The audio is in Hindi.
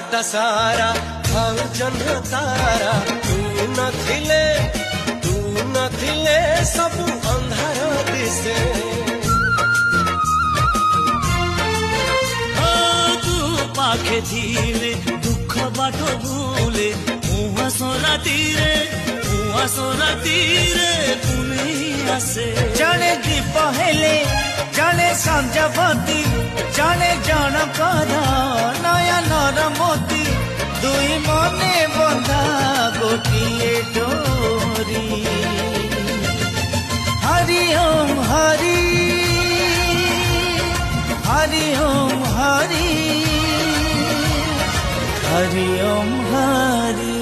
ଆକାଶଟା ସାରା ଥାଉ ଜହ୍ନ ତାରା ତୁ ନଥିଲେ ସବୁ ଅନ୍ଧାର ଦିଶେ तू पाखे धीरे दुख बाट भूले मुहासोरा तीरे पुनी आसे जने दीप हेले जने संजवती जने जनकर नयनर मोती दुई मने बंधा गोटिए डोरी हरि ओम हरि हरि ओम हरि हरि ओम हरि